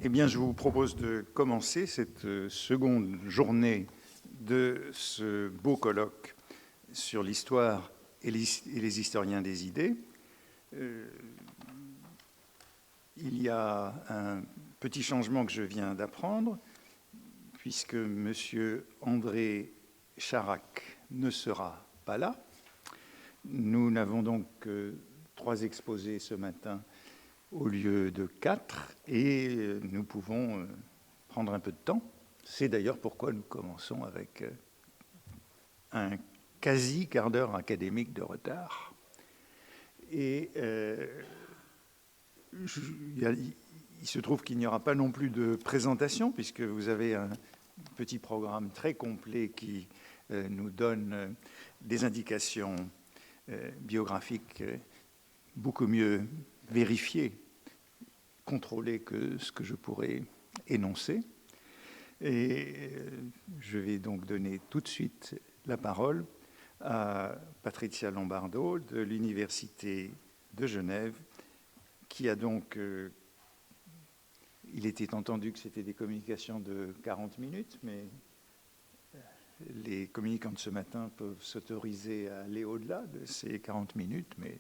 Eh bien, je vous propose de commencer cette seconde journée de ce beau colloque sur l'histoire et les historiens des idées. Il y a un petit changement que je viens d'apprendre, puisque M. André Charac ne sera pas là. Nous n'avons donc que 3 exposés ce matin au lieu de 4, et nous pouvons prendre un peu de temps. C'est d'ailleurs pourquoi nous commençons avec un quasi quart d'heure académique de retard. Et il se trouve qu'il n'y aura pas non plus de présentation, puisque vous avez un petit programme très complet qui nous donne des indications biographiques beaucoup mieux vérifiées, contrôlées que ce que je pourrais énoncer. Et je vais donc donner tout de suite la parole à Patricia Lombardo de l'Université de Genève, qui a donc... il était entendu que c'était des communications de 40 minutes, mais les communicants de ce matin peuvent s'autoriser à aller au-delà de ces 40 minutes, mais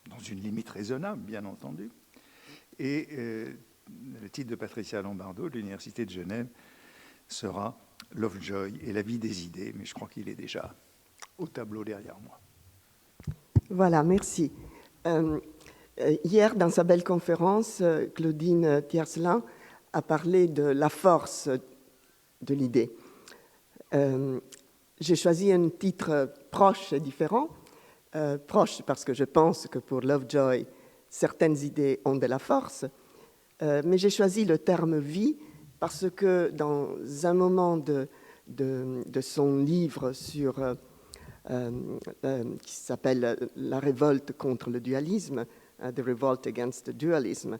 dans une limite raisonnable, bien entendu. Et le titre de Patricia Lombardo de l'Université de Genève sera « Lovejoy et la vie des idées », mais je crois qu'il est déjà au tableau derrière moi. Voilà, merci. Hier, dans sa belle conférence, Claudine Tiercelin a parlé de la force de l'idée. J'ai choisi un titre proche et différent. Proche parce que je pense que pour Lovejoy, certaines idées ont de la force, mais j'ai choisi le terme « vie » parce que dans un moment de son livre sur, qui s'appelle « La révolte contre le dualisme », The Revolt Against the Dualism,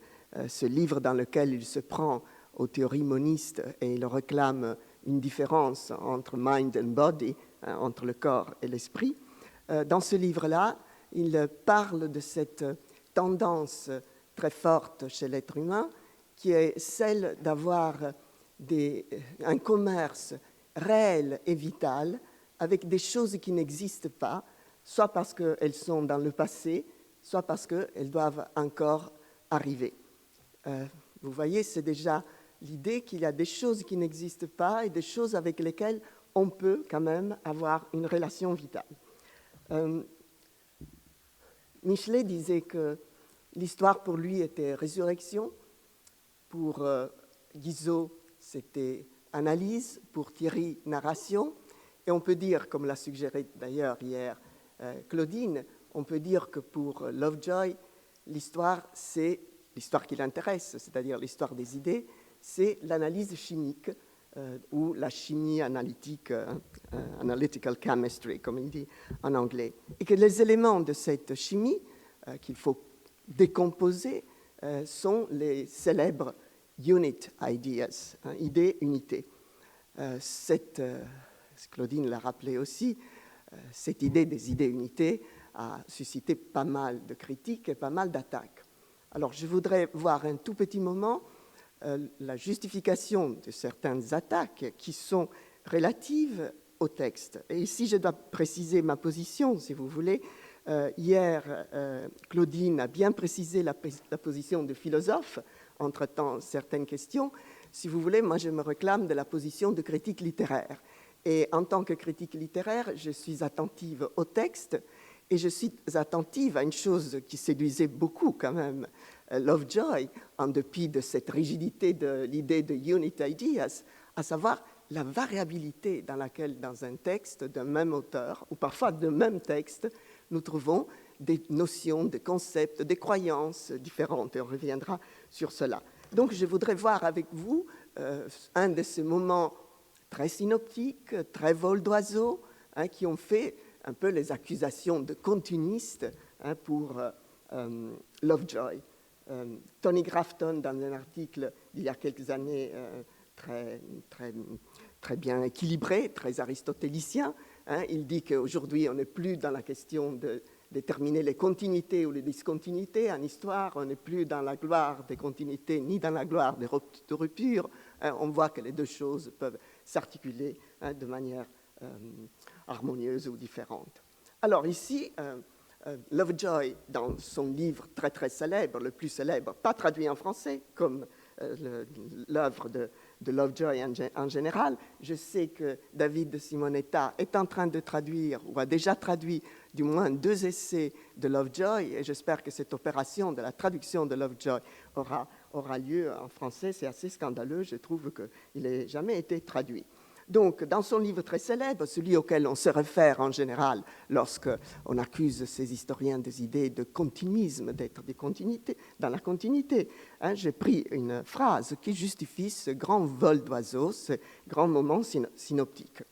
ce livre dans lequel il se prend aux théories monistes et il réclame une différence entre mind and body, entre le corps et l'esprit. Dans ce livre-là, il parle de cette tendance très forte chez l'être humain qui est celle d'avoir un commerce réel et vital avec des choses qui n'existent pas, soit parce qu'elles sont dans le passé, soit parce qu'elles doivent encore arriver. Vous voyez, c'est déjà l'idée qu'il y a des choses qui n'existent pas et des choses avec lesquelles on peut quand même avoir une relation vitale. Michelet disait que l'histoire pour lui était résurrection, pour Guizot c'était analyse, pour Thierry narration, et on peut dire, comme l'a suggéré d'ailleurs hier Claudine, on peut dire que pour Lovejoy, l'histoire c'est l'histoire qui l'intéresse, c'est-à-dire l'histoire des idées, c'est l'analyse chimique ou la chimie analytique, analytical chemistry, comme il dit en anglais, et que les éléments de cette chimie qu'il faut décomposer sont les célèbres unit ideas, idées, unités. Claudine l'a rappelé aussi, cette idée des idées unités a suscité pas mal de critiques et pas mal d'attaques. Alors, je voudrais voir un tout petit moment la justification de certaines attaques qui sont relatives au texte. Et ici, je dois préciser ma position, si vous voulez. Hier, Claudine a bien précisé la position de philosophe, entre-temps, certaines questions. Si vous voulez, moi, je me réclame de la position de critique littéraire. Et en tant que critique littéraire, je suis attentive au texte et je suis attentive à une chose qui séduisait beaucoup quand même Lovejoy, en dépit de cette rigidité de l'idée de unit ideas, à savoir la variabilité dans laquelle, dans un texte d'un même auteur, ou parfois d'un même texte, nous trouvons des notions, des concepts, des croyances différentes, et on reviendra sur cela. Donc je voudrais voir avec vous un de ces moments très synoptiques, très vol d'oiseau, qui ont fait un peu les accusations de continuiste pour Lovejoy. Tony Grafton, dans un article d'il y a quelques années très bien équilibré, très aristotélicien, il dit qu'aujourd'hui on n'est plus dans la question déterminer les continuités ou les discontinuités. En histoire, on n'est plus dans la gloire des continuités ni dans la gloire des ruptures. On voit que les deux choses peuvent s'articuler de manière harmonieuse ou différente. Alors ici, Lovejoy, dans son livre très très célèbre, le plus célèbre, pas traduit en français, comme l'œuvre de Lovejoy en général. Je sais que David de Simonetta est en train de traduire, ou a déjà traduit du moins 2 essais de Lovejoy, et j'espère que cette opération de la traduction de Lovejoy aura lieu en français. C'est assez scandaleux, je trouve qu'il n'ait jamais été traduit. Donc, dans son livre très célèbre, celui auquel on se réfère en général lorsqu'on accuse ces historiens des idées de continuisme, d'être dans la continuité, j'ai pris une phrase qui justifie ce grand vol d'oiseaux, ce grand moment synoptique.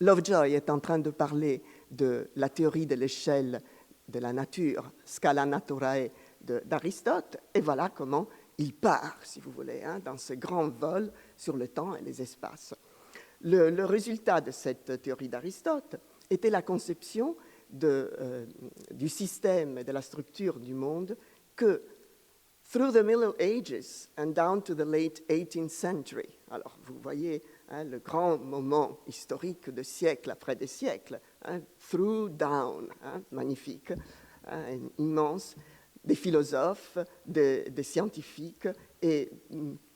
Lovejoy est en train de parler de la théorie de l'échelle de la nature, Scala Naturae d'Aristote, et voilà comment il part, si vous voulez, dans ce grand vol sur le temps et les espaces. Le résultat de cette théorie d'Aristote était la conception du système et de la structure du monde que, through the Middle Ages and down to the late 18th century, alors vous voyez le grand moment historique de siècle après des siècles, through, down, magnifique, immense, des philosophes, des scientifiques et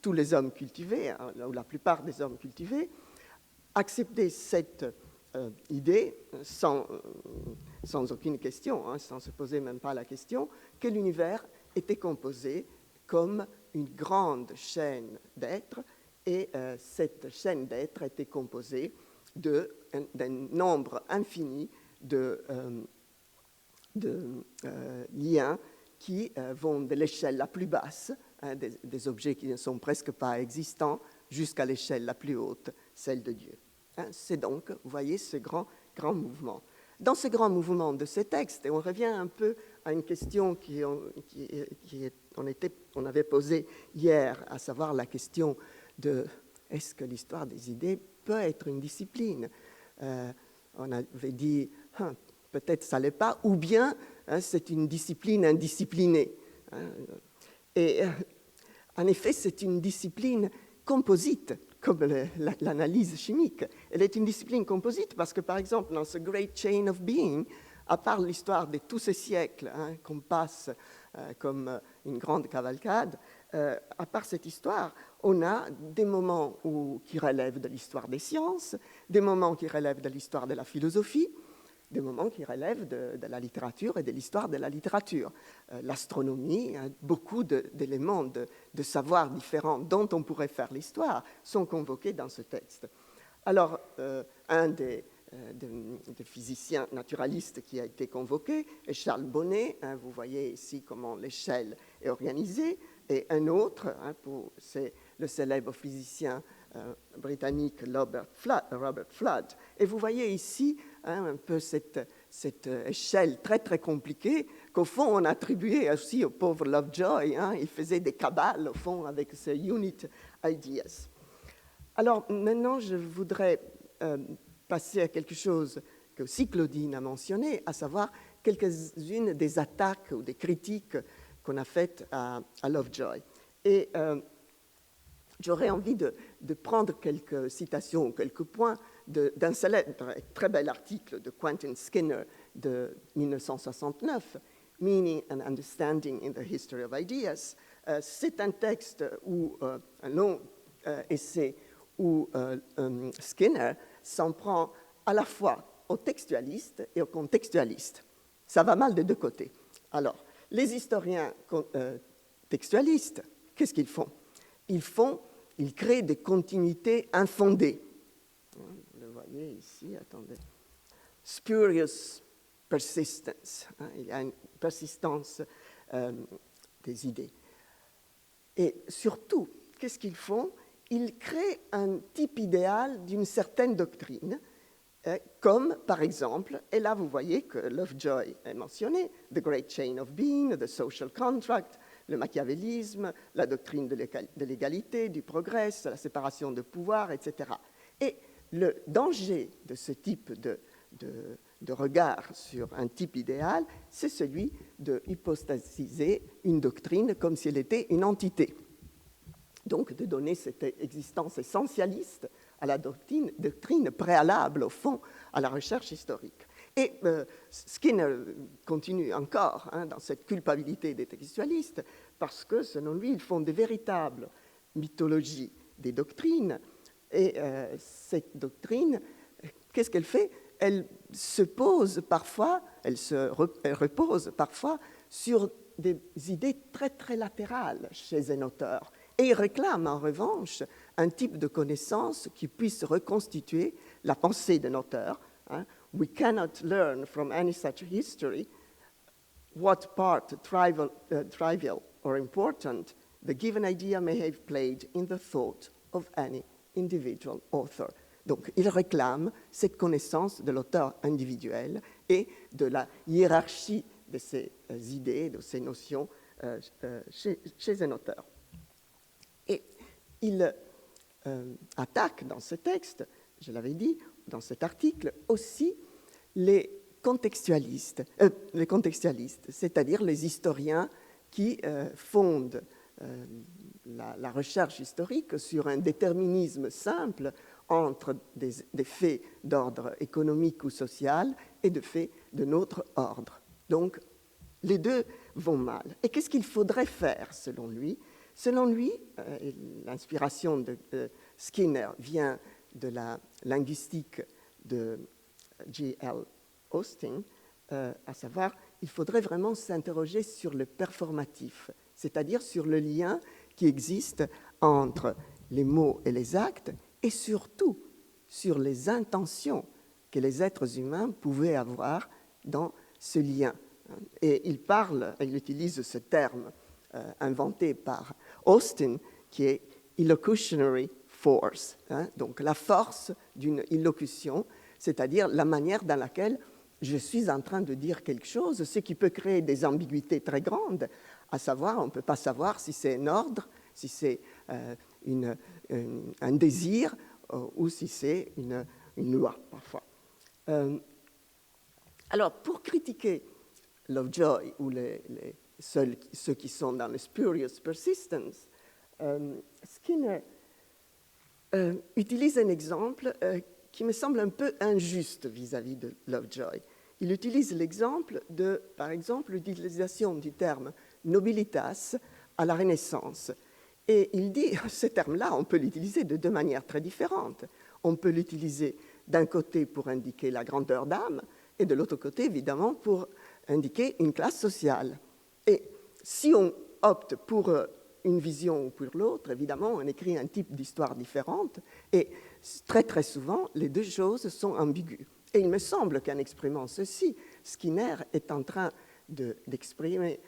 tous les hommes cultivés, ou la plupart des hommes cultivés, accepter cette idée sans aucune question, sans se poser même pas la question, que l'univers était composé comme une grande chaîne d'êtres, et cette chaîne d'êtres était composée d'un nombre infini de liens qui vont de l'échelle la plus basse, des objets qui ne sont presque pas existants, jusqu'à l'échelle la plus haute, celle de Dieu. C'est donc, vous voyez, ce grand mouvement. Dans ce grand mouvement de ces textes, et on revient un peu à une question on avait posée hier, à savoir la question de est-ce que l'histoire des idées peut être une discipline ? On avait dit, peut-être ça ne l'est pas, ou bien c'est une discipline indisciplinée. Et en effet, c'est une discipline composite, comme l'analyse chimique. Elle est une discipline composite parce que, par exemple, dans ce Great Chain of Being, à part l'histoire de tous ces siècles qu'on passe comme une grande cavalcade, à part cette histoire, on a des moments qui relèvent de l'histoire des sciences, des moments qui relèvent de l'histoire de la philosophie, des moments qui relèvent de la littérature et de l'histoire de la littérature. L'astronomie, beaucoup d'éléments de savoir différents dont on pourrait faire l'histoire sont convoqués dans ce texte. Alors, un des physiciens naturalistes qui a été convoqué est Charles Bonnet. Vous voyez ici comment l'échelle est organisée. Et un autre, c'est le célèbre physicien britannique Robert Flood. Et vous voyez ici un peu cette échelle très très compliquée qu'au fond on attribuait aussi au pauvre Lovejoy. Il faisait des cabales au fond avec ces unit ideas. Alors maintenant je voudrais passer à quelque chose que aussi Claudine a mentionné, à savoir quelques-unes des attaques ou des critiques qu'on a faites à Lovejoy. Et j'aurais envie de prendre quelques citations, quelques points d'un célèbre, très bel article de Quentin Skinner de 1969, Meaning and Understanding in the History of Ideas. C'est un texte un long essai où Skinner s'en prend à la fois aux textualistes et aux contextualistes. Ça va mal des deux côtés. Alors, les historiens textualistes, qu'est-ce qu'ils font ? Ils créent des continuités infondées. Vous le voyez ici, attendez. Spurious persistence. Il y a une persistance des idées. Et surtout, qu'est-ce qu'ils font ? Ils créent un type idéal d'une certaine doctrine, comme par exemple, et là vous voyez que Lovejoy est mentionné, The Great Chain of Being, The Social Contract, le machiavélisme, la doctrine de l'égalité, du progrès, la séparation de pouvoir, etc. Et le danger de ce type de regard sur un type idéal, c'est celui de hypostasiser une doctrine comme si elle était une entité. Donc de donner cette existence essentialiste à la doctrine préalable, au fond, à la recherche historique. Et Skinner continue encore dans cette culpabilité des textualistes, parce que, selon lui, ils font de véritables mythologies des doctrines, et cette doctrine, qu'est-ce qu'elle fait? Elle se pose parfois, elle repose parfois sur des idées très, très latérales chez un auteur. Et il réclame en revanche un type de connaissance qui puisse reconstituer la pensée d'un auteur. We cannot learn from any such history what part trivial or important the given idea may have played in the thought of any individual author. Donc, il réclame cette connaissance de l'auteur individuel et de la hiérarchie de ces idées, de ces notions chez un auteur. Et il attaque dans ce texte, je l'avais dit, dans cet article, aussi les contextualistes, c'est-à-dire les historiens qui fondent la recherche historique sur un déterminisme simple entre des faits d'ordre économique ou social et de faits de notre ordre. Donc, les deux vont mal. Et qu'est-ce qu'il faudrait faire, selon lui? Selon lui, l'inspiration de Skinner vient de la linguistique de J.L. Austin, à savoir, il faudrait vraiment s'interroger sur le performatif, c'est-à-dire sur le lien qui existe entre les mots et les actes, et surtout sur les intentions que les êtres humains pouvaient avoir dans ce lien. Et il utilise ce terme inventé par Austin, qui est illocutionary force, donc la force d'une illocution, c'est-à-dire la manière dans laquelle je suis en train de dire quelque chose, ce qui peut créer des ambiguïtés très grandes, à savoir, on ne peut pas savoir si c'est un ordre, si c'est un désir ou si c'est une loi, parfois. Alors, pour critiquer Lovejoy ou ceux qui sont dans le spurious persistence, Skinner utilise un exemple qui me semble un peu injuste vis-à-vis de Lovejoy. Il utilise l'exemple de, par exemple, l'utilisation du terme nobilitas à la Renaissance. Et il dit, ce terme-là, on peut l'utiliser de deux manières très différentes. On peut l'utiliser d'un côté pour indiquer la grandeur d'âme, et de l'autre côté, évidemment, pour indiquer une classe sociale. Et si on opte pour une vision ou pour l'autre, évidemment, on écrit un type d'histoire différente, et très très souvent, les deux choses sont ambiguës. Et il me semble qu'en exprimant ceci, Skinner est en train d'exprimer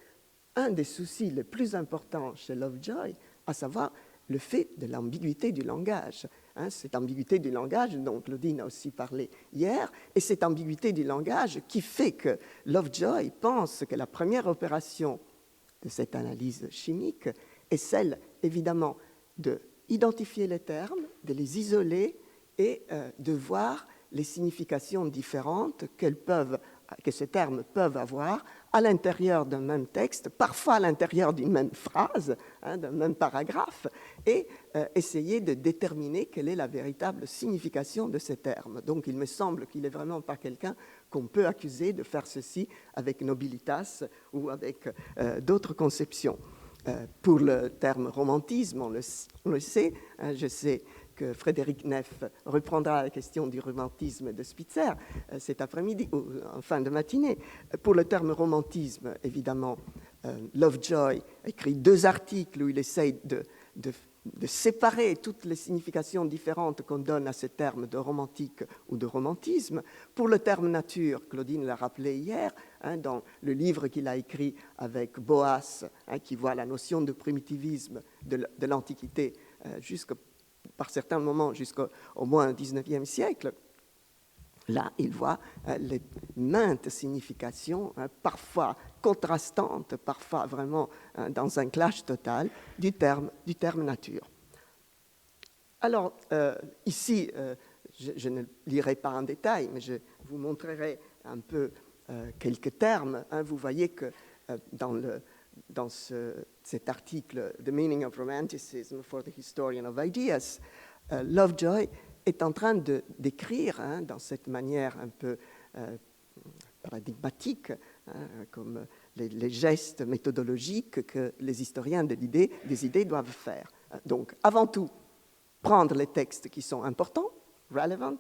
un des soucis les plus importants chez Lovejoy, à savoir le fait de l'ambiguïté du langage. Cette ambiguïté du langage dont Claudine a aussi parlé hier, et cette ambiguïté du langage qui fait que Lovejoy pense que la première opération de cette analyse chimique est celle, évidemment, d'identifier les termes, de les isoler et de voir les significations différentes que ces termes peuvent avoir à l'intérieur d'un même texte, parfois à l'intérieur d'une même phrase, d'un même paragraphe, et essayer de déterminer quelle est la véritable signification de ces termes. Donc il me semble qu'il n'est vraiment pas quelqu'un qu'on peut accuser de faire ceci avec nobilitas ou avec d'autres conceptions. Pour le terme romantisme, on le sait, je sais que Frédéric Neff reprendra la question du romantisme de Spitzer cet après-midi, ou en fin de matinée. Pour le terme romantisme, évidemment, Lovejoy écrit 2 articles où il essaye de séparer toutes les significations différentes qu'on donne à ces termes de romantique ou de romantisme. Pour le terme nature, Claudine l'a rappelé hier, dans le livre qu'il a écrit avec Boas, qui voit la notion de primitivisme de l'Antiquité par certains moments jusqu'au moins XIXe siècle. Là, il voit les maintes significations, parfois contrastantes, parfois vraiment dans un clash total du terme nature. Alors, ici, je ne lirai pas en détail, mais je vous montrerai un peu quelques termes. Vous voyez que dans cet article « The Meaning of Romanticism for the Historian of Ideas », Lovejoy est en train de décrire, dans cette manière un peu paradigmatique, comme les gestes méthodologiques que les historiens des idées doivent faire. Donc, avant tout, prendre les textes qui sont importants, relevant,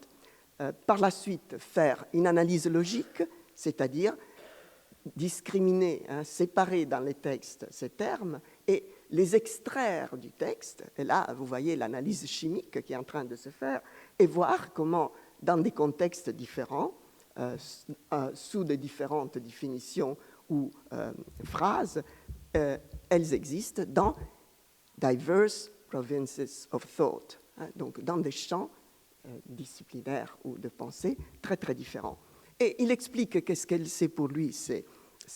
par la suite faire une analyse logique, c'est-à-dire discriminer, séparer dans les textes ces termes et les extraire du texte. Et là, vous voyez l'analyse chimique qui est en train de se faire et voir comment, dans des contextes différents, sous de différentes définitions ou phrases, elles existent dans diverse provinces of thought, donc dans des champs disciplinaires ou de pensée très très différents. Et il explique qu'est-ce qu'elle sait pour lui, c'est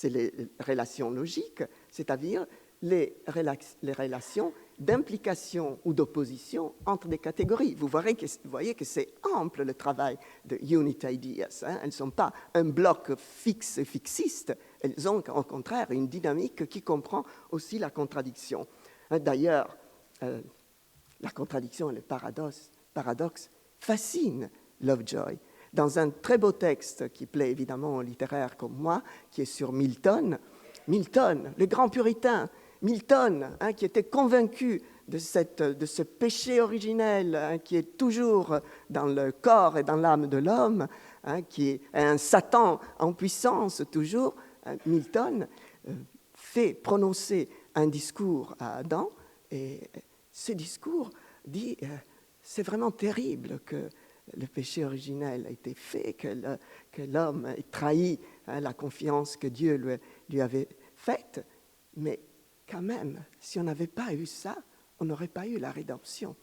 les relations logiques, c'est-à-dire les relations d'implication ou d'opposition entre des catégories. Vous voyez que c'est ample le travail de Unit Ideas. Elles ne sont pas un bloc fixe et fixiste, elles ont au contraire une dynamique qui comprend aussi la contradiction. D'ailleurs, la contradiction et le paradoxe fascinent Lovejoy. Dans un très beau texte qui plaît évidemment aux littéraires comme moi, qui est sur Milton, le grand puritain, Milton, qui était convaincu de ce péché originel qui est toujours dans le corps et dans l'âme de l'homme, qui est un Satan en puissance toujours, Milton fait prononcer un discours à Adam, et ce discours dit c'est vraiment terrible que le péché originel a été fait, que l'homme ait trahi la confiance que Dieu lui avait faite, mais quand même, si on n'avait pas eu ça, on n'aurait pas eu la rédemption.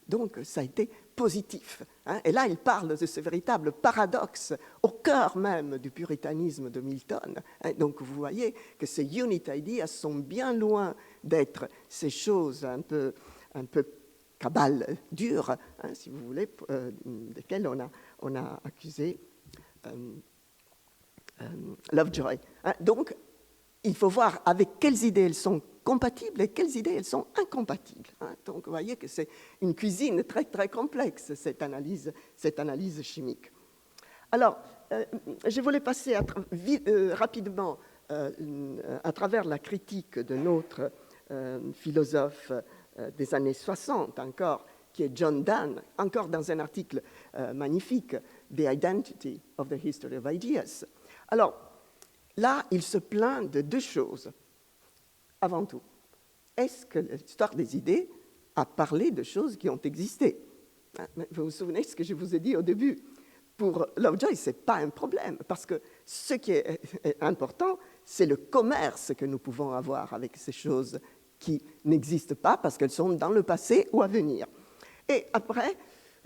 Donc, ça a été positif. Et là, il parle de ce véritable paradoxe au cœur même du puritanisme de Milton. Donc, vous voyez que ces unit ideas sont bien loin d'être ces choses un peu cabales dures, si vous voulez, desquelles on a accusé Lovejoy. Donc, il faut voir avec quelles idées elles sont compatibles et quelles idées elles sont incompatibles. Donc, vous voyez que c'est une cuisine très, très complexe, cette analyse chimique. Alors, je voulais passer rapidement à travers la critique de notre philosophe des années 60 encore, qui est John Donne, encore dans un article magnifique, The Identity of the History of Ideas. Alors, là, il se plaint de deux choses. Avant tout, est-ce que l'histoire des idées a parlé de choses qui ont existé? Vous vous souvenez de ce que je vous ai dit au début? Pour Lovejoy, ce n'est pas un problème, parce que ce qui est important, c'est le commerce que nous pouvons avoir avec ces choses qui n'existent pas, parce qu'elles sont dans le passé ou à venir. Et après,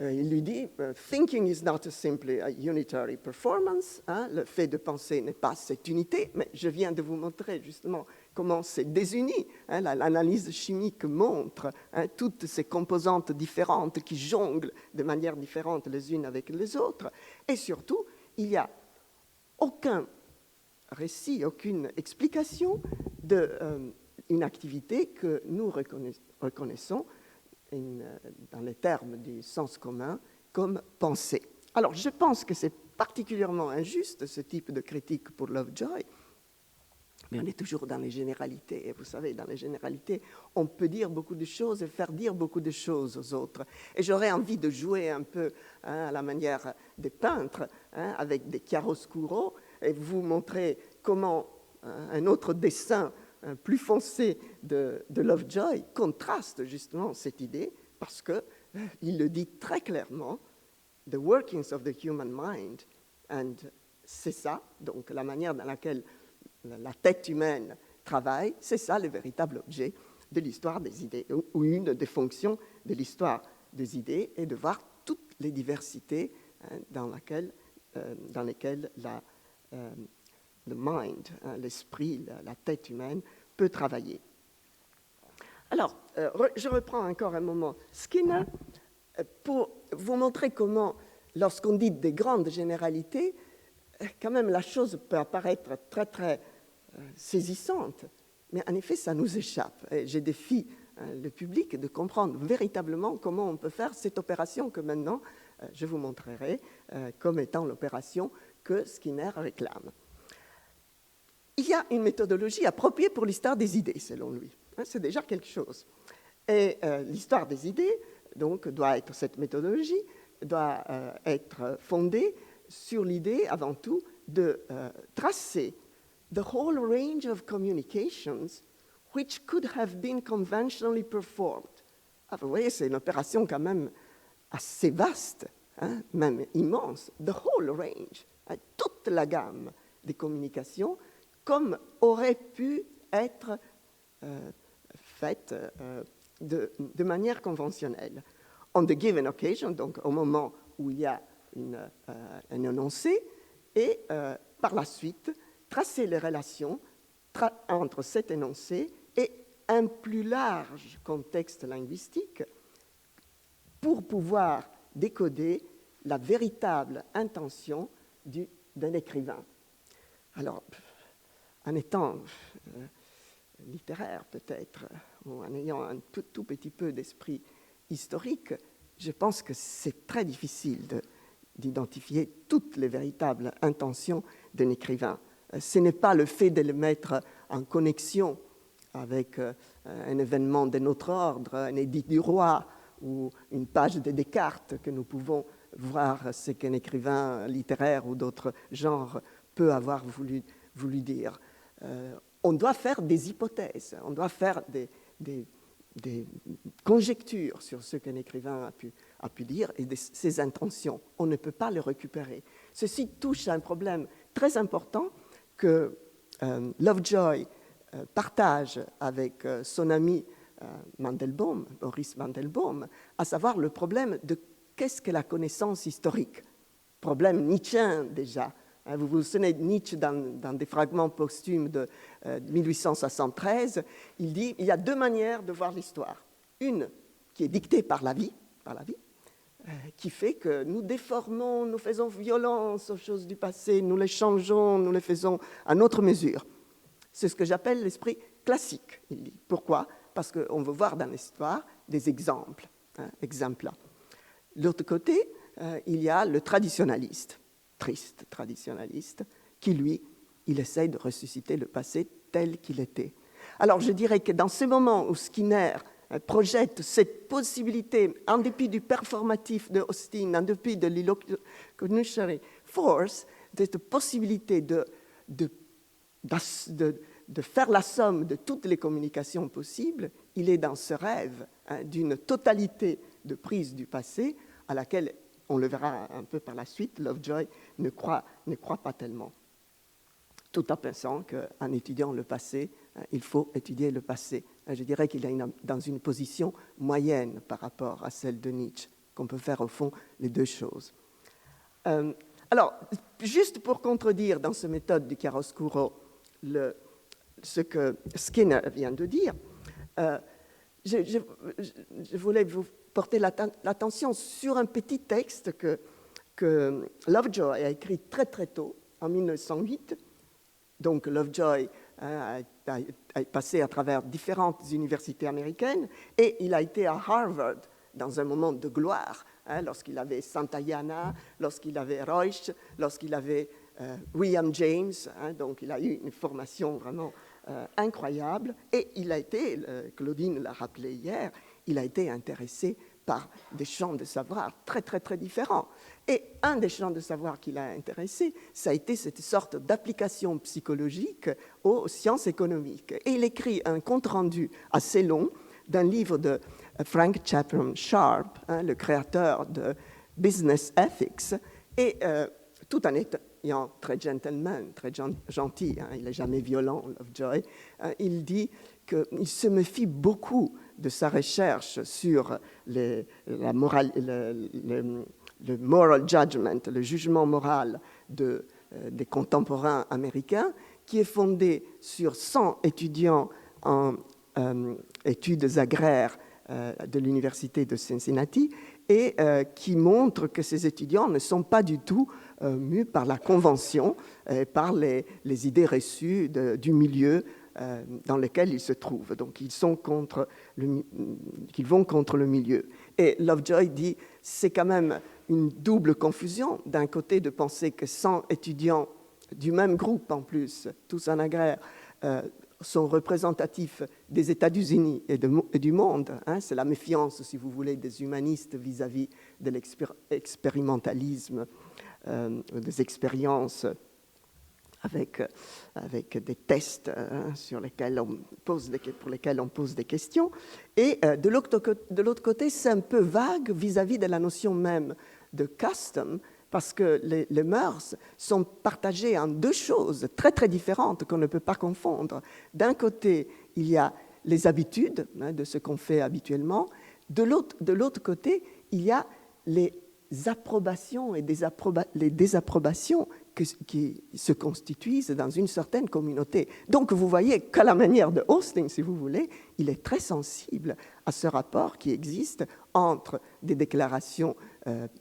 il lui dit « Thinking is not simply a unitary performance ». Le fait de penser n'est pas cette unité, mais je viens de vous montrer justement comment c'est désuni. L'analyse chimique montre toutes ces composantes différentes qui jonglent de manière différente les unes avec les autres. Et surtout, il n'y a aucun récit, aucune explication d'une activité que nous reconnaissons dans les termes du sens commun, comme pensée. Alors, je pense que c'est particulièrement injuste, ce type de critique pour Lovejoy, mais on est toujours dans les généralités. Et vous savez, dans les généralités, on peut dire beaucoup de choses et faire dire beaucoup de choses aux autres. Et j'aurais envie de jouer un peu à la manière des peintres, avec des chiaroscuro, et vous montrer comment un autre dessin plus foncé de Lovejoy contraste justement cette idée, parce qu'il le dit très clairement, « The workings of the human mind », and c'est ça, donc la manière dans laquelle la tête humaine travaille, c'est ça le véritable objet de l'histoire des idées, ou une des fonctions de l'histoire des idées, et de voir toutes les diversités dans lesquelles le mind, l'esprit, la tête humaine peut travailler. Alors, je reprends encore un moment Skinner pour vous montrer comment lorsqu'on dit des grandes généralités, quand même la chose peut apparaître très très saisissante, mais en effet ça nous échappe. Et je défie le public de comprendre véritablement comment on peut faire cette opération que maintenant je vous montrerai comme étant l'opération que Skinner réclame. Il y a une méthodologie appropriée pour l'histoire des idées, selon lui. C'est déjà quelque chose. Et l'histoire des idées, donc, cette méthodologie doit être fondée sur l'idée, avant tout, de tracer the whole range of communications which could have been conventionally performed. Ah, vous voyez, c'est une opération quand même assez vaste, hein, même immense. The whole range, hein, toute la gamme des communications, comme aurait pu être faite de manière conventionnelle. On the given occasion, donc au moment où il y a un énoncé, et par la suite, tracer les relations entre cet énoncé et un plus large contexte linguistique pour pouvoir décoder la véritable intention d'un écrivain. Alors, en étant littéraire peut-être, ou en ayant un tout petit peu d'esprit historique, je pense que c'est très difficile d'identifier toutes les véritables intentions d'un écrivain. Ce n'est pas le fait de le mettre en connexion avec un événement de notre ordre, un édit du roi ou une page de Descartes que nous pouvons voir ce qu'un écrivain littéraire ou d'autres genres peut avoir voulu dire. On doit faire des hypothèses, on doit faire des conjectures sur ce qu'un écrivain a pu dire et ses intentions. On ne peut pas les récupérer. Ceci touche à un problème très important que Lovejoy partage avec son ami Mandelbaum, Boris Mandelbaum, à savoir le problème de qu'est-ce que la connaissance historique. Problème nietzschéen déjà. Vous vous souvenez de Nietzsche dans des fragments posthumes de 1873, il dit il y a deux manières de voir l'histoire. Une qui est dictée par la vie, qui fait que nous déformons, nous faisons violence aux choses du passé, nous les changeons, nous les faisons à notre mesure. C'est ce que j'appelle l'esprit classique, il dit. Pourquoi ? Parce qu'on veut voir dans l'histoire des exemples. De l'autre côté, il y a le traditionnaliste, triste traditionnaliste, qui, lui, il essaye de ressusciter le passé tel qu'il était. Alors, je dirais que dans ce moment où Skinner projette cette possibilité, en dépit du performatif de Austin, en dépit de l'illocutionary force, cette possibilité de faire la somme de toutes les communications possibles, il est dans ce rêve d'une totalité de prise du passé à laquelle, on le verra un peu par la suite, Lovejoy ne croit pas tellement. Tout en pensant qu'en étudiant le passé, il faut étudier le passé. Je dirais qu'il est dans une position moyenne par rapport à celle de Nietzsche, qu'on peut faire au fond les deux choses. Alors, juste pour contredire dans cette méthode du chiaroscuro ce que Skinner vient de dire, je voulais vous porter l'attention sur un petit texte que Lovejoy a écrit très très tôt, en 1908. Donc Lovejoy a passé à travers différentes universités américaines et il a été à Harvard dans un moment de gloire, lorsqu'il avait Santayana, lorsqu'il avait Reusch, lorsqu'il avait William James, donc il a eu une formation vraiment incroyable et il a été, Claudine l'a rappelé hier, il a été intéressé par des champs de savoir très très très différents. Et un des champs de savoir qui l'a intéressé, ça a été cette sorte d'application psychologique aux sciences économiques. Et il écrit un compte-rendu assez long d'un livre de Frank Chatham Sharp, le créateur de Business Ethics, et tout en étant très gentleman, très gentil, il n'est jamais violent, Lovejoy, il dit qu'il se méfie beaucoup de sa recherche sur le moral judgment, le jugement moral des contemporains américains, qui est fondé sur 100 étudiants en études agraires de l'université de Cincinnati et qui montre que ces étudiants ne sont pas du tout mus par la convention, par les idées reçues du milieu dans lequel ils se trouvent. Donc, qu'ils vont contre le milieu. Et Lovejoy dit, c'est quand même une double confusion. D'un côté, de penser que 100 étudiants du même groupe, en plus, tous en agraire, sont représentatifs des États-Unis et du monde. Hein, c'est la méfiance, si vous voulez, des humanistes vis-à-vis de l'expérimentalisme, des expériences avec des tests pour lesquels on pose des questions. Et de l'autre côté, c'est un peu vague vis-à-vis de la notion même de custom, parce que les mœurs sont partagées en deux choses très, très différentes qu'on ne peut pas confondre. D'un côté, il y a les habitudes de ce qu'on fait habituellement. De l'autre côté, il y a les approbations et les désapprobations qui se constituent dans une certaine communauté. Donc, vous voyez qu'à la manière de Hosting, si vous voulez, il est très sensible à ce rapport qui existe entre des déclarations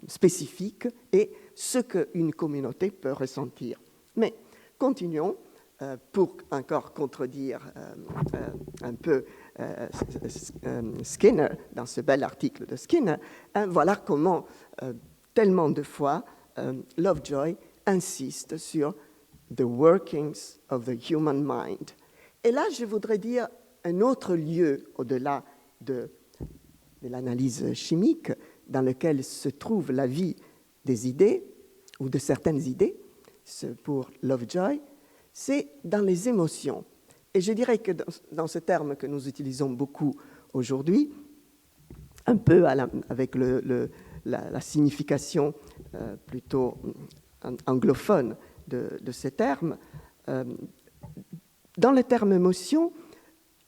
spécifiques et ce qu'une communauté peut ressentir. Mais continuons pour encore contredire un peu Skinner, dans ce bel article de Skinner. Voilà comment, tellement de fois, Lovejoy insiste sur « the workings of the human mind ». Et là, je voudrais dire un autre lieu, au-delà de l'analyse chimique, dans lequel se trouve la vie des idées, ou de certaines idées, pour Lovejoy, c'est dans les émotions. Et je dirais que dans ce terme que nous utilisons beaucoup aujourd'hui, un peu avec la signification plutôt anglophone de ces termes, dans le terme émotion,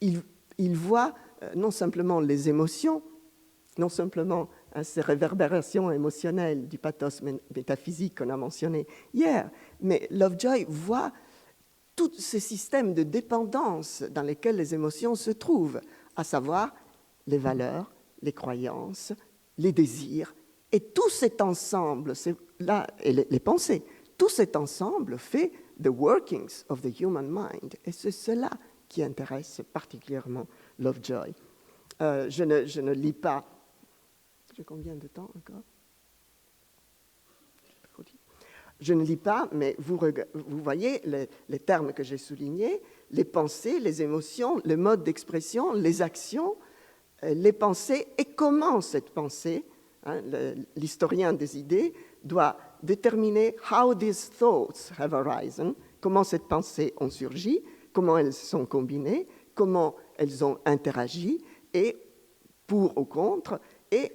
il voit non simplement les émotions, non simplement ces réverbérations émotionnelles du pathos métaphysique qu'on a mentionné hier, mais Lovejoy voit tous ces systèmes de dépendance dans lesquels les émotions se trouvent, à savoir les valeurs, les croyances, les désirs, et tout cet ensemble, et les pensées, tout cet ensemble fait the workings of the human mind, et c'est cela qui intéresse particulièrement Lovejoy. Je ne lis pas. J'ai combien de temps encore? Je ne lis pas, mais vous voyez les termes que j'ai soulignés, les pensées, les émotions, le mode d'expression, les actions, les pensées, et comment cette pensée, l'historien des idées, doit déterminer how these thoughts have arisen, comment ces pensées ont surgi, comment elles sont combinées, comment elles ont interagi, et pour ou contre, et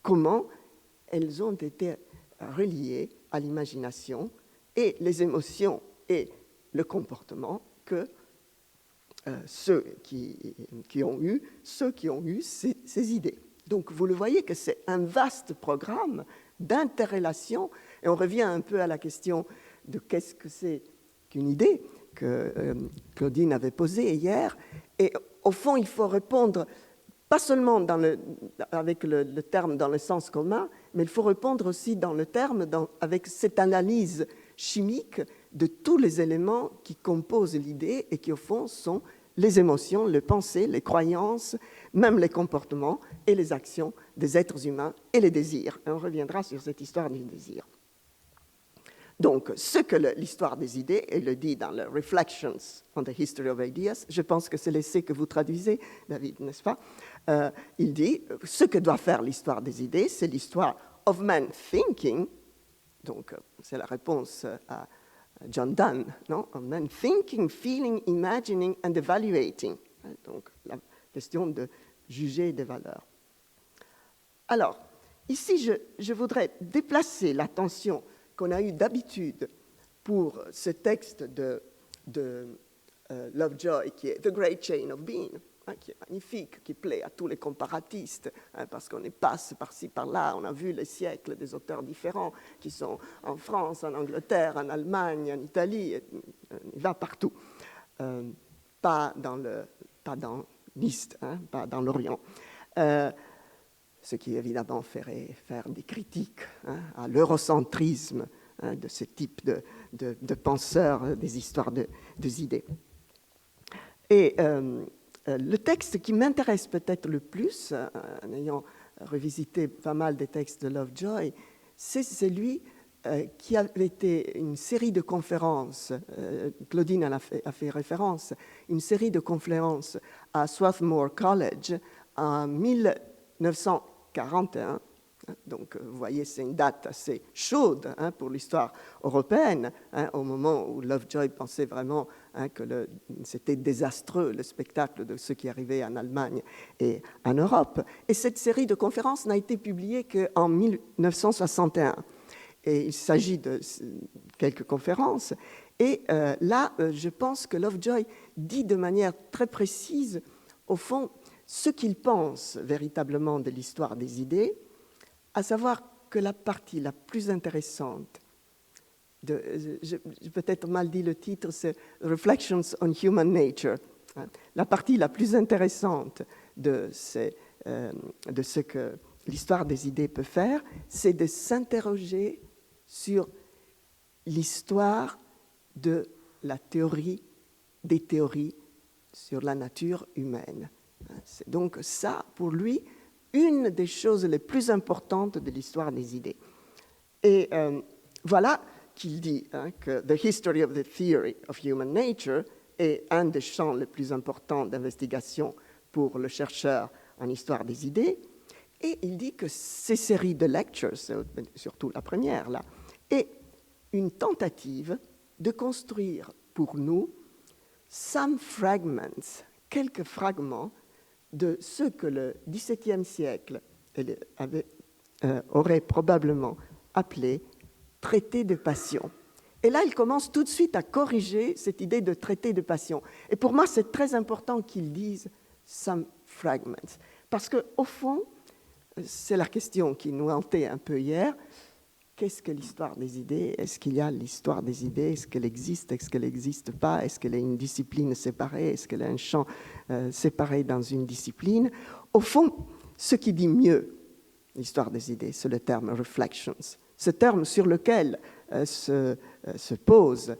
comment elles ont été reliées à l'imagination et les émotions et le comportement que ceux qui ont eu ces idées. Donc, vous le voyez que c'est un vaste programme d'interrelation, et on revient un peu à la question de qu'est-ce que c'est qu'une idée que Claudine avait posée hier, et au fond, il faut répondre pas seulement avec le terme dans le sens commun, mais il faut répondre aussi dans le terme avec cette analyse chimique de tous les éléments qui composent l'idée et qui, au fond, sont les émotions, les pensées, les croyances, même les comportements et les actions des êtres humains et les désirs. Et on reviendra sur cette histoire du désir. Donc, ce que l'histoire des idées, elle le dit dans le Reflections on the History of Ideas, je pense que c'est l'essai que vous traduisez, David, n'est-ce pas? Il dit, ce que doit faire l'histoire des idées, c'est l'histoire of man thinking, donc c'est la réponse à John Donne, non? Of man thinking, feeling, imagining and evaluating. Donc, la question de juger des valeurs. Alors, ici, je voudrais déplacer l'attention qu'on a eu d'habitude pour ce texte de Lovejoy, qui est The Great Chain of Being, qui est magnifique, qui plaît à tous les comparatistes, parce qu'on passe par-ci, par-là, on a vu les siècles des auteurs différents qui sont en France, en Angleterre, en Allemagne, en Italie, il va partout. Pas dans l'Est, pas dans l'Orient. ce qui évidemment ferait faire des critiques à l'eurocentrisme de ce type de penseurs des histoires des idées. Et le texte qui m'intéresse peut-être le plus, en ayant revisité pas mal des textes de Lovejoy, c'est celui qui avait été une série de conférences, Claudine a fait référence, une série de conférences à Swarthmore College en 1941. Donc, vous voyez, c'est une date assez chaude pour l'histoire européenne, au moment où Lovejoy pensait vraiment que c'était désastreux, le spectacle de ce qui arrivait en Allemagne et en Europe. Et cette série de conférences n'a été publiée qu'en 1961. Et il s'agit de quelques conférences. Et là, je pense que Lovejoy dit de manière très précise, au fond, ce qu'il pense véritablement de l'histoire des idées, à savoir que la partie la plus intéressante, j'ai peut-être mal dit le titre, c'est Reflections on Human Nature. La partie la plus intéressante de ce que l'histoire des idées peut faire, c'est de s'interroger sur l'histoire de la théorie, des théories sur la nature humaine. C'est donc ça, pour lui, une des choses les plus importantes de l'histoire des idées. Et voilà qu'il dit que The History of the Theory of Human Nature est un des champs les plus importants d'investigation pour le chercheur en histoire des idées. Et il dit que ces séries de lectures, surtout la première là, est une tentative de construire pour nous some fragments, quelques fragments de ce que le XVIIe siècle aurait probablement appelé traité de passion. Et là, il commence tout de suite à corriger cette idée de traité de passion. Et pour moi, c'est très important qu'il dise some fragments. Parce qu'au fond, c'est la question qui nous hantait un peu hier. Qu'est-ce que l'histoire des idées? Est-ce qu'il y a l'histoire des idées? Est-ce qu'elle existe? Est-ce qu'elle n'existe pas? Est-ce qu'elle est une discipline séparée? Est-ce qu'elle est un champ séparé dans une discipline? Au fond, ce qui dit mieux l'histoire des idées, c'est le terme « reflections ». Ce terme sur lequel se pose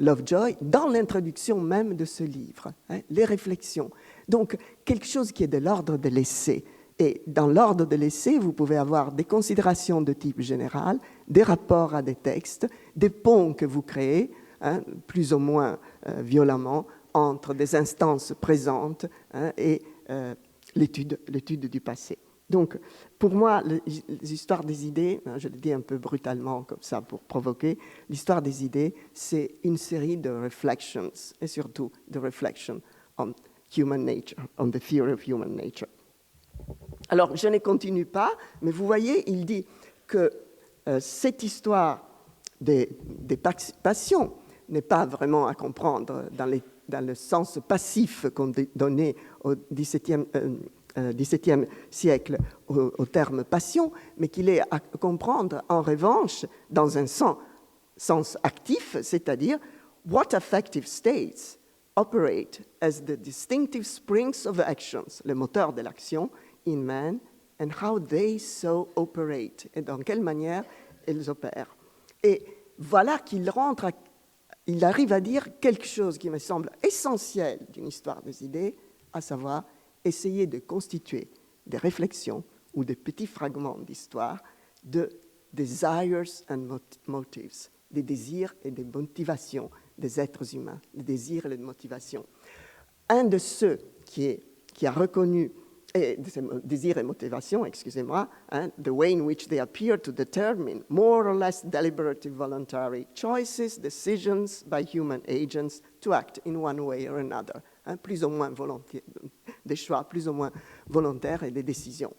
Lovejoy dans l'introduction même de ce livre, les réflexions. Donc, quelque chose qui est de l'ordre de l'essai. Et dans l'ordre de l'essai, vous pouvez avoir des considérations de type général, des rapports à des textes, des ponts que vous créez, plus ou moins violemment, entre des instances présentes et l'étude du passé. Donc, pour moi, les histoires des idées, je le dis un peu brutalement comme ça pour provoquer, l'histoire des idées, c'est une série de reflections, et surtout de reflections on human nature, on the theory of human nature. Alors, je ne continue pas, mais vous voyez, il dit que cette histoire des passions n'est pas vraiment à comprendre dans le sens passif qu'on donnait au XVIIe siècle au terme passion, mais qu'il est à comprendre en revanche dans un sens actif, c'est-à-dire what affective states operate as the distinctive springs of actions, le moteur de l'action in man, and how they so operate, et dans quelle manière elles opèrent. Et voilà qu'il il arrive à dire quelque chose qui me semble essentiel d'une histoire des idées, à savoir essayer de constituer des réflexions ou des petits fragments d'histoire de desires and motives, des désirs et des motivations des êtres humains, des désirs et des motivations. Un de ceux qui a reconnu désirs et motivations, excusez-moi, the way in which they appear to determine more or less deliberative voluntary choices, decisions by human agents to act in one way or another, plus ou moins volontaires, des choix plus ou moins volontaires et des décisions.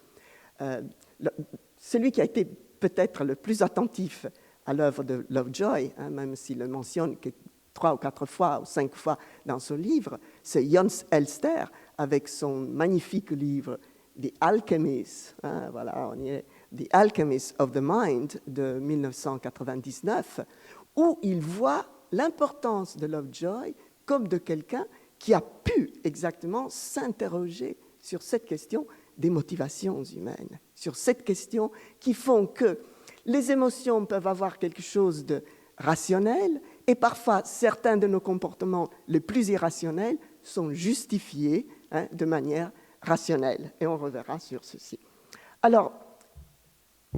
Celui qui a été peut-être le plus attentif à l'œuvre de Lovejoy, même s'il le mentionne que 3 ou 4 fois ou 5 fois dans son livre, c'est Jöns Elster avec son magnifique livre The Alchemist, voilà, on y est, The Alchemist of the Mind de 1999, où il voit l'importance de Lovejoy comme de quelqu'un qui a pu exactement s'interroger sur cette question des motivations humaines. sur cette question qui font que les émotions peuvent avoir quelque chose de rationnel et parfois certains de nos comportements les plus irrationnels sont justifiés de manière rationnelle. Et on reverra sur ceci. Alors,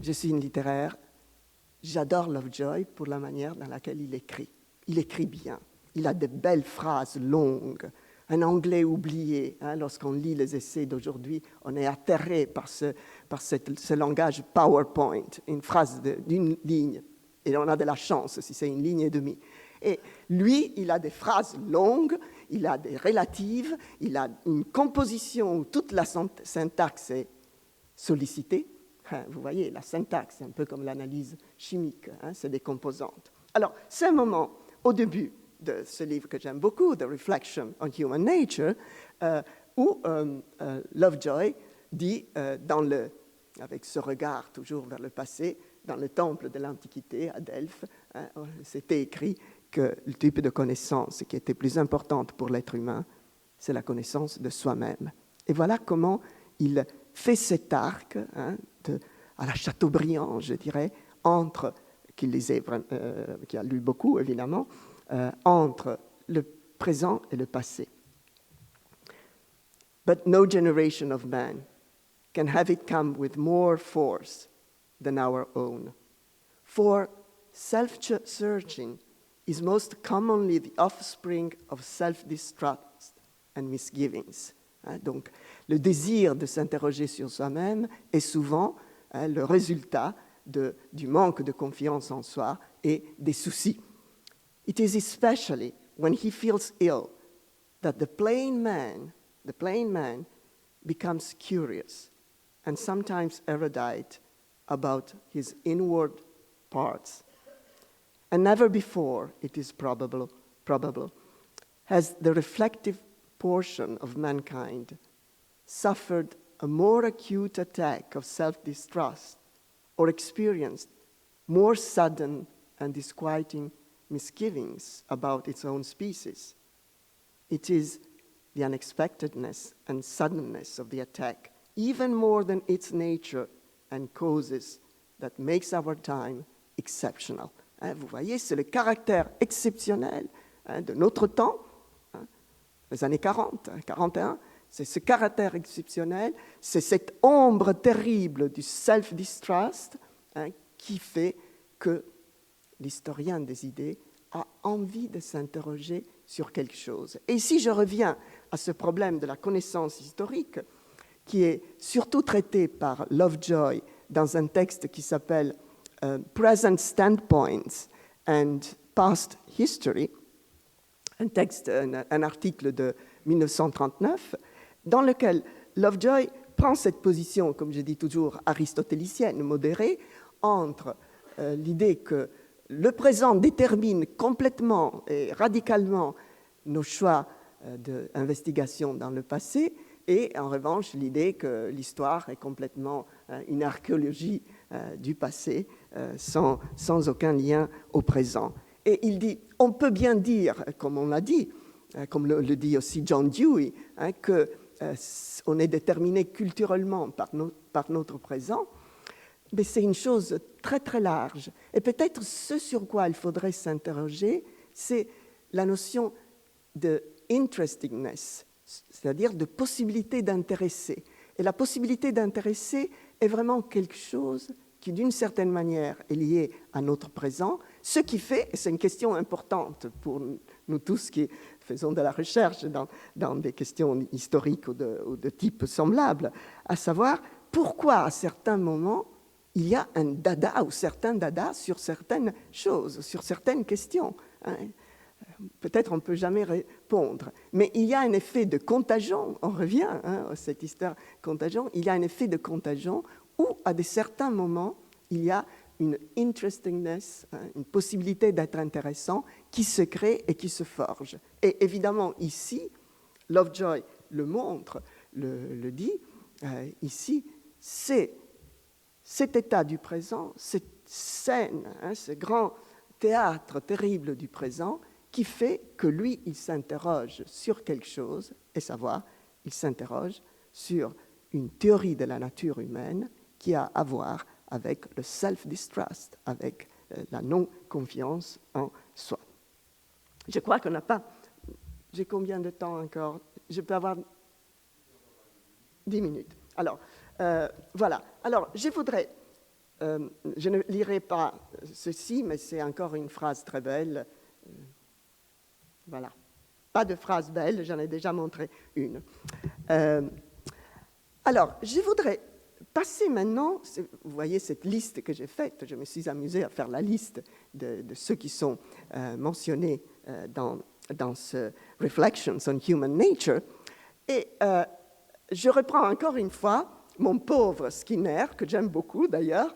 je suis une littéraire, j'adore Lovejoy pour la manière dans laquelle il écrit. Il écrit bien, il a de belles phrases longues, un anglais oublié. Lorsqu'on lit les essais d'aujourd'hui, on est atterré par ce langage PowerPoint, une phrase d'une ligne. Et on a de la chance si c'est une ligne et demie. Et lui, il a des phrases longues, il a des relatives, il a une composition où toute la syntaxe est sollicitée. Vous voyez, la syntaxe, c'est un peu comme l'analyse chimique, c'est des composantes. Alors, c'est un moment, au début de ce livre que j'aime beaucoup, The Reflection on Human Nature, où Lovejoy dit, avec ce regard toujours vers le passé, dans le temple de l'Antiquité à Delphes, c'était écrit que le type de connaissance qui était plus importante pour l'être humain, c'est la connaissance de soi-même. Et voilà comment il fait cet arc à la Chateaubriand, je dirais, qui a lu beaucoup évidemment, entre le présent et le passé. But no generation of man can have it come with more force than our own. For self-searching is most commonly the offspring of self-distrust and misgivings. Donc, le désir de s'interroger sur soi-même est souvent le résultat du manque de confiance en soi et des soucis. It is especially when he feels ill that the plain man becomes curious and sometimes erudite about his inward parts. And never before, it is probable, has the reflective portion of mankind suffered a more acute attack of self-distrust or experienced more sudden and disquieting misgivings about its own species. It is the unexpectedness and suddenness of the attack, even more than its nature and causes, that makes our time exceptional. Vous voyez, c'est le caractère exceptionnel de notre temps, les années 40, 41, c'est ce caractère exceptionnel, c'est cette ombre terrible du self-distrust qui fait que l'historien des idées a envie de s'interroger sur quelque chose. Et ici, je reviens à ce problème de la connaissance historique qui est surtout traité par Lovejoy dans un texte qui s'appelle Present Standpoints and Past History, un article de 1939, dans lequel Lovejoy prend cette position, comme je dis toujours, aristotélicienne, modérée, entre l'idée que le présent détermine complètement et radicalement nos choix d'investigation dans le passé, et en revanche l'idée que l'histoire est complètement une archéologie du passé sans aucun lien au présent. Et il dit, on peut bien dire, comme on l'a dit, comme le dit aussi John Dewey, qu'on est déterminé culturellement par notre présent, mais c'est une chose très très large. Et peut-être ce sur quoi il faudrait s'interroger, c'est la notion de interestingness, c'est-à-dire de possibilité d'intéresser. Et la possibilité d'intéresser est vraiment quelque chose qui, d'une certaine manière, est lié à notre présent, ce qui fait, et c'est une question importante pour nous tous qui faisons de la recherche dans des questions historiques ou de type semblable, à savoir pourquoi à certains moments il y a un dada ou certains dadas sur certaines choses, sur certaines questions. Peut-être on ne peut jamais répondre, mais il y a un effet de contagion, on revient à cette histoire contagion, il y a un effet de contagion où à certains moments il y a une interestingness, une possibilité d'être intéressant qui se crée et qui se forge. Et évidemment ici, Lovejoy le montre, le dit, ici c'est cet état du présent, cette scène, ce grand théâtre terrible du présent qui fait que lui, il s'interroge sur quelque chose, et savoir, il s'interroge sur une théorie de la nature humaine qui a à voir avec le self-distrust, avec la non-confiance en soi. Je crois qu'on n'a pas... J'ai combien de temps encore? Je peux avoir 10 minutes. Alors, voilà. Alors, je voudrais... je ne lirai pas ceci, mais c'est encore une phrase très belle. Voilà. Pas de phrase belle, j'en ai déjà montré une. Alors, je voudrais passer maintenant, vous voyez cette liste que j'ai faite, je me suis amusée à faire la liste de ceux qui sont mentionnés dans ce Reflections on Human Nature, et je reprends encore une fois mon pauvre Skinner, que j'aime beaucoup d'ailleurs,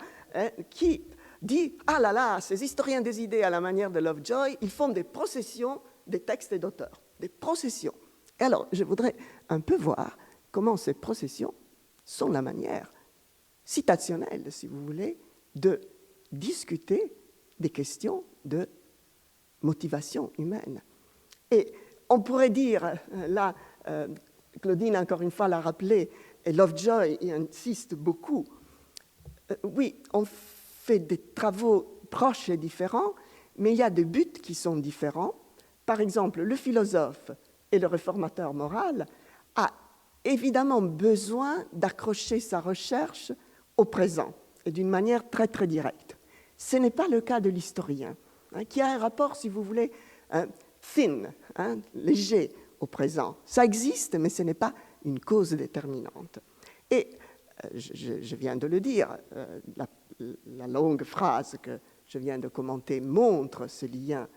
qui dit « Ah là là, ces historiens des idées à la manière de Lovejoy, ils font des processions des textes et d'auteurs, des processions. » Et alors, je voudrais un peu voir comment ces processions sont la manière citationnelle, si vous voulez, de discuter des questions de motivation humaine. Et on pourrait dire, là, Claudine encore une fois l'a rappelé, et Lovejoy y insiste beaucoup, oui, on fait des travaux proches et différents, mais il y a des buts qui sont différents. Par exemple, le philosophe et le réformateur moral a évidemment besoin d'accrocher sa recherche au présent, et d'une manière très, très directe. Ce n'est pas le cas de l'historien, qui a un rapport, si vous voulez, thin, léger au présent. Ça existe, mais ce n'est pas une cause déterminante. Et je viens de le dire, la longue phrase que je viens de commenter montre ce lien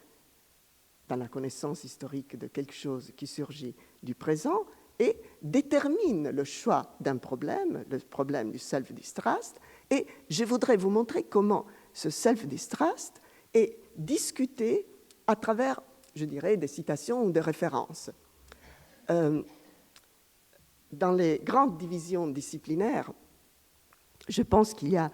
dans la connaissance historique de quelque chose qui surgit du présent et détermine le choix d'un problème, le problème du self-distrust. Et je voudrais vous montrer comment ce self-distrust est discuté à travers, je dirais, des citations ou des références. Dans les grandes divisions disciplinaires, je pense qu'il y a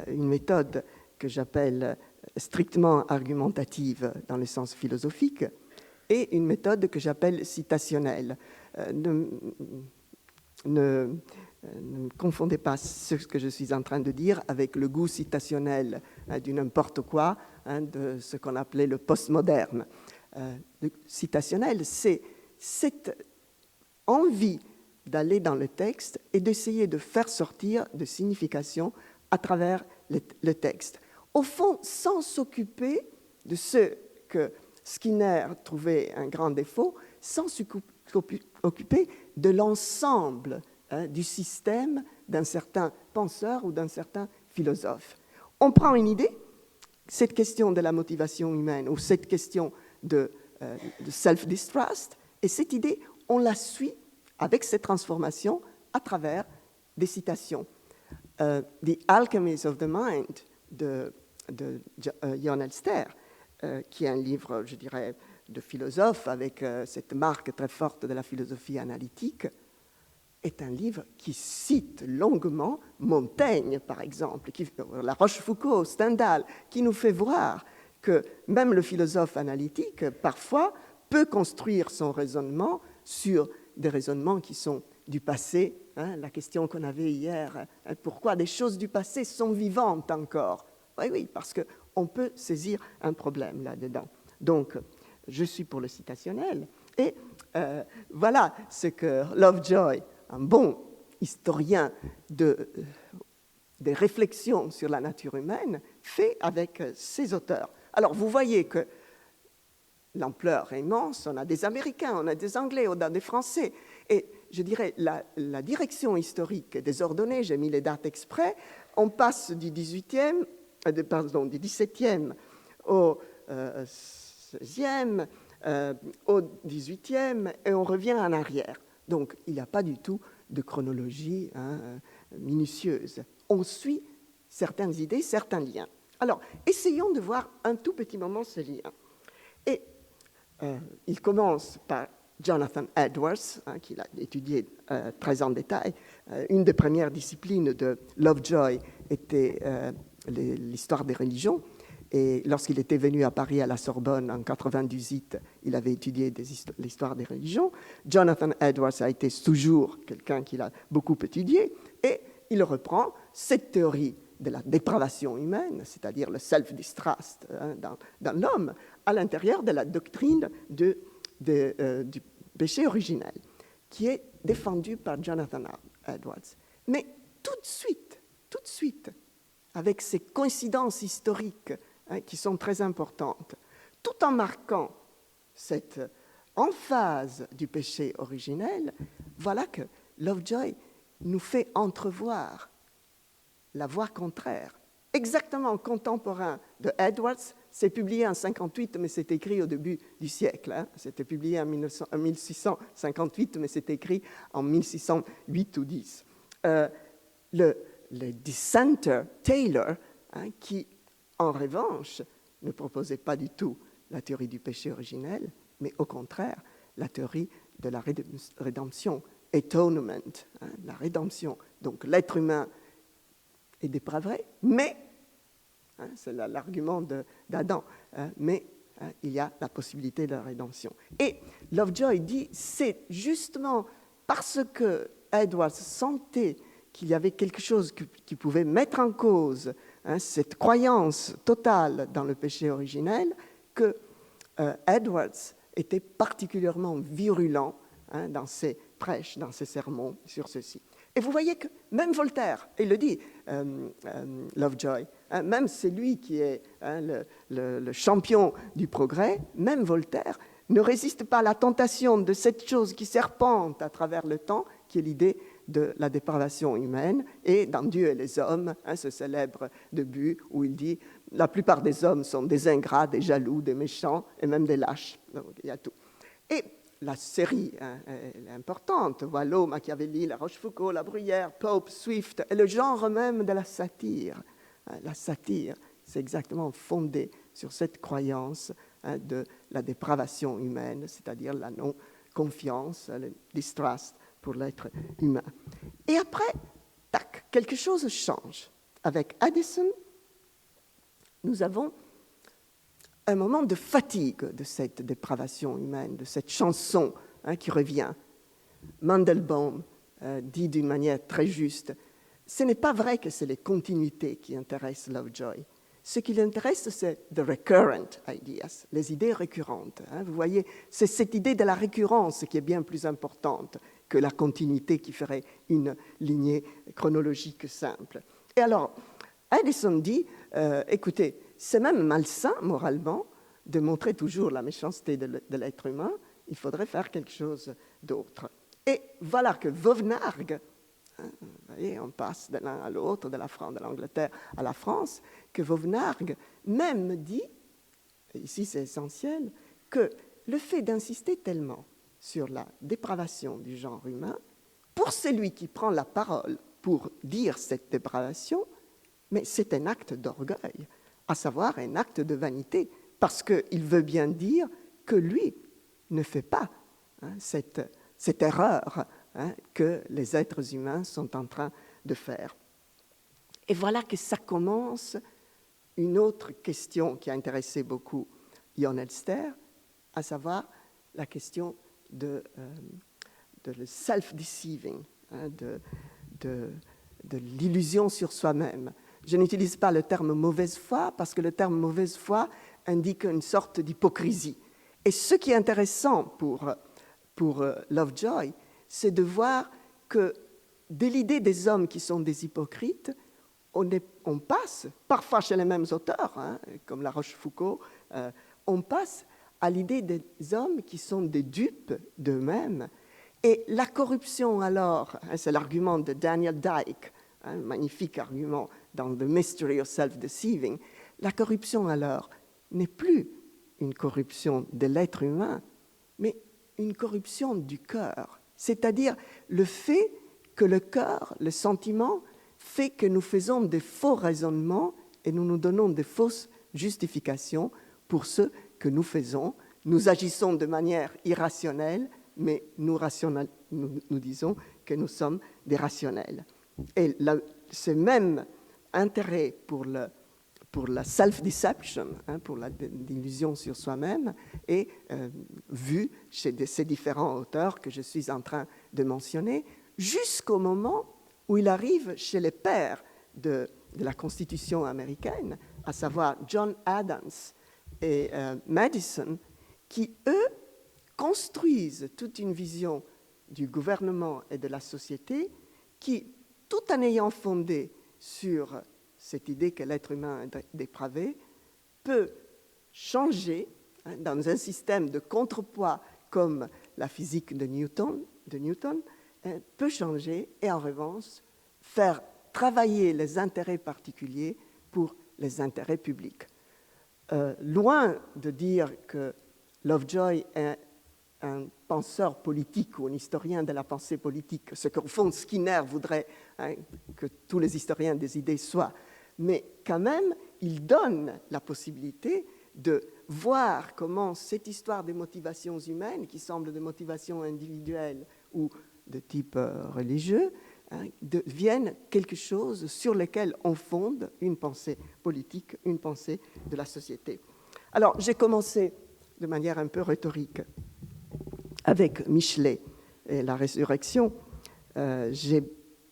une méthode que j'appelle strictement argumentative dans le sens philosophique et une méthode que j'appelle citationnelle. Ne confondez pas ce que je suis en train de dire avec le goût citationnel du n'importe quoi, de ce qu'on appelait le postmoderne. Le citationnel, c'est cette envie d'aller dans le texte et d'essayer de faire sortir de signification à travers le texte. Au fond, sans s'occuper de ce que Skinner trouvait un grand défaut, sans s'occuper de l'ensemble du système d'un certain penseur ou d'un certain philosophe. On prend une idée, cette question de la motivation humaine ou cette question de self-distrust, et cette idée, on la suit avec ces transformations à travers des citations. The Alchemy of the Mind de Jon Elster, qui est un livre, je dirais, de philosophe avec cette marque très forte de la philosophie analytique, est un livre qui cite longuement Montaigne, par exemple, La Rochefoucauld, Stendhal, qui nous fait voir que même le philosophe analytique, parfois, peut construire son raisonnement sur des raisonnements qui sont du passé. La question qu'on avait hier, pourquoi des choses du passé sont vivantes encore? Oui, parce qu'on peut saisir un problème là-dedans. Donc, je suis pour le citationnel. Et voilà ce que Lovejoy, un bon historien des réflexions sur la nature humaine, fait avec ses auteurs. Alors, vous voyez que l'ampleur est immense, on a des Américains, on a des Anglais, on a des Français. Et je dirais, la direction historique est désordonnée, j'ai mis les dates exprès. On passe du 17e au 16e, au 18e, et on revient en arrière. Donc, il n'y a pas du tout de chronologie minutieuse. On suit certaines idées, certains liens. Alors, essayons de voir un tout petit moment ce lien. Et il commence par Jonathan Edwards, qu'il a étudié très en détail. Une des premières disciplines de Lovejoy était l'histoire des religions. Et lorsqu'il était venu à Paris à la Sorbonne en 1998, il avait étudié l'histoire des religions. Jonathan Edwards a été toujours quelqu'un qu'il a beaucoup étudié. Et il reprend cette théorie de la dépravation humaine, c'est-à-dire le self-distrust dans l'homme, à l'intérieur de la doctrine du péché originel, qui est défendue par Jonathan Edwards. Mais tout de suite, avec ces coïncidences historiques qui sont très importantes, tout en marquant cette emphase du péché originel, voilà que Lovejoy nous fait entrevoir la voie contraire, exactement contemporain de Edwards. C'est publié en 1958, mais c'est écrit au début du siècle. C'était publié en 1658, mais c'est écrit en 1608 ou 10. Le dissenter Taylor, qui, en revanche, ne proposait pas du tout la théorie du péché originel, mais au contraire, la théorie de la rédemption, atonement, la rédemption. Donc l'être humain est dépravé, mais, c'est l'argument d'Adam, mais il y a la possibilité de la rédemption. Et Lovejoy dit, c'est justement parce que Edwards sentait qu'il y avait quelque chose qui pouvait mettre en cause cette croyance totale dans le péché originel que Edwards était particulièrement virulent dans ses prêches, dans ses sermons sur ceci. Et vous voyez que même Voltaire, il le dit, Lovejoy, même c'est lui qui est le champion du progrès, même Voltaire ne résiste pas à la tentation de cette chose qui serpente à travers le temps, qui est l'idée de la dépravation humaine, et dans Dieu et les hommes, ce célèbre début où il dit « la plupart des hommes sont des ingrats, des jaloux, des méchants et même des lâches ». Donc il y a tout. Et la série elle est importante, Boileau, Machiavelli, La Rochefoucauld, La Bruyère, Pope, Swift, et le genre même de la satire. La satire, c'est exactement fondé sur cette croyance de la dépravation humaine, c'est-à-dire la non-confiance, le distrust pour l'être humain. Et après, tac, quelque chose change. Avec Addison, nous avons un moment de fatigue de cette dépravation humaine, de cette chanson qui revient. Mandelbaum dit d'une manière très juste, ce n'est pas vrai que c'est les continuités qui intéressent Lovejoy. Ce qui l'intéresse, c'est the recurrent ideas, les idées récurrentes. Vous voyez, c'est cette idée de la récurrence qui est bien plus importante que la continuité qui ferait une lignée chronologique simple. Et alors, Addison dit, écoutez, c'est même malsain moralement de montrer toujours la méchanceté de l'être humain, il faudrait faire quelque chose d'autre. Et voilà que Vauvenargues, vous voyez, on passe de l'un à l'autre, de l'Angleterre à la France, que Vauvenargues même dit, et ici c'est essentiel, que le fait d'insister tellement sur la dépravation du genre humain, pour celui qui prend la parole pour dire cette dépravation, mais c'est un acte d'orgueil, à savoir un acte de vanité, parce qu'il veut bien dire que lui ne fait pas cette erreur que les êtres humains sont en train de faire. Et voilà que ça commence une autre question qui a intéressé beaucoup Jon Elster, à savoir la question de le self-deceiving, de l'illusion sur soi-même. Je n'utilise pas le terme mauvaise foi parce que le terme mauvaise foi indique une sorte d'hypocrisie. Et ce qui est intéressant pour Lovejoy, c'est de voir que de l'idée des hommes qui sont des hypocrites, on passe, parfois chez les mêmes auteurs, comme La Rochefoucauld, on passe à l'idée des hommes qui sont des dupes d'eux-mêmes. Et la corruption alors, c'est l'argument de Daniel Dike, un magnifique argument dans The Mystery of Self-Deceiving, la corruption alors n'est plus une corruption de l'être humain, mais une corruption du cœur. C'est-à-dire le fait que le cœur, le sentiment, fait que nous faisons des faux raisonnements et nous nous donnons des fausses justifications pour ce que nous faisons. Nous agissons de manière irrationnelle, mais nous disons que nous sommes des rationnels. Et ce même intérêt pour la self-deception, pour l'illusion sur soi-même, est vu chez ces différents auteurs que je suis en train de mentionner, jusqu'au moment où il arrive chez les pères de la Constitution américaine, à savoir John Adams et Madison, qui, eux, construisent toute une vision du gouvernement et de la société qui, tout en ayant fondé sur cette idée que l'être humain est dépravé, peut changer dans un système de contrepoids comme la physique de Newton, peut changer et en revanche faire travailler les intérêts particuliers pour les intérêts publics. Loin de dire que Lovejoy est un penseur politique ou un historien de la pensée politique, ce qu'au fond Skinner voudrait que tous les historiens des idées soient, mais quand même, il donne la possibilité de voir comment cette histoire des motivations humaines, qui semblent des motivations individuelles ou de type religieux, deviennent quelque chose sur lequel on fonde une pensée politique, une pensée de la société. Alors, j'ai commencé de manière un peu rhétorique avec Michelet et la résurrection. J'ai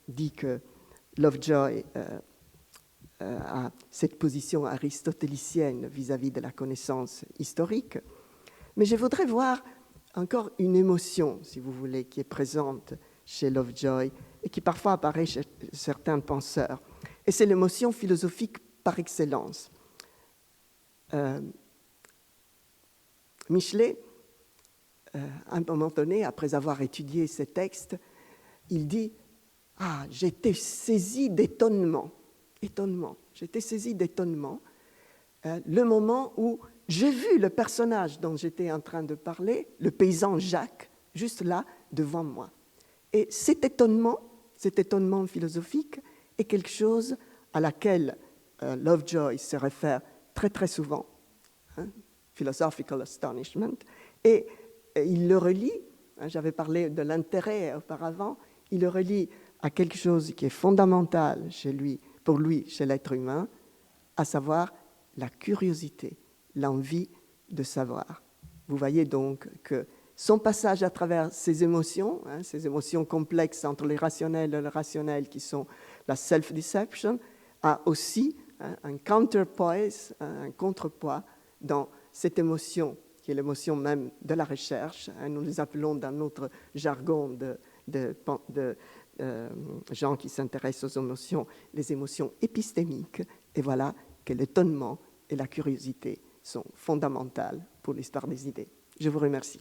dit que Lovejoy a cette position aristotélicienne vis-à-vis de la connaissance historique, mais je voudrais voir encore une émotion, si vous voulez, qui est présente chez Lovejoy et qui parfois apparaît chez certains penseurs. Et c'est l'émotion philosophique par excellence. Michelet, à un moment donné, après avoir étudié ces textes, il dit « Ah, j'étais saisi d'étonnement. J'étais saisi d'étonnement le moment où j'ai vu le personnage dont j'étais en train de parler, le paysan Jacques, juste là, devant moi. Et cet étonnement philosophique est quelque chose à laquelle Lovejoy se réfère très très souvent, philosophical astonishment, et il le relie, j'avais parlé de l'intérêt auparavant, il le relie à quelque chose qui est fondamental pour lui, chez l'être humain, à savoir la curiosité, l'envie de savoir. Vous voyez donc que son passage à travers ces émotions complexes entre les rationnels et le rationnel qui sont la self-deception, a aussi un counterpoise, un contrepoids dans cette émotion qui est l'émotion même de la recherche. Nous les appelons dans notre jargon de gens qui s'intéressent aux émotions, les émotions épistémiques. Et voilà que l'étonnement et la curiosité sont fondamentales pour l'histoire des idées. Je vous remercie.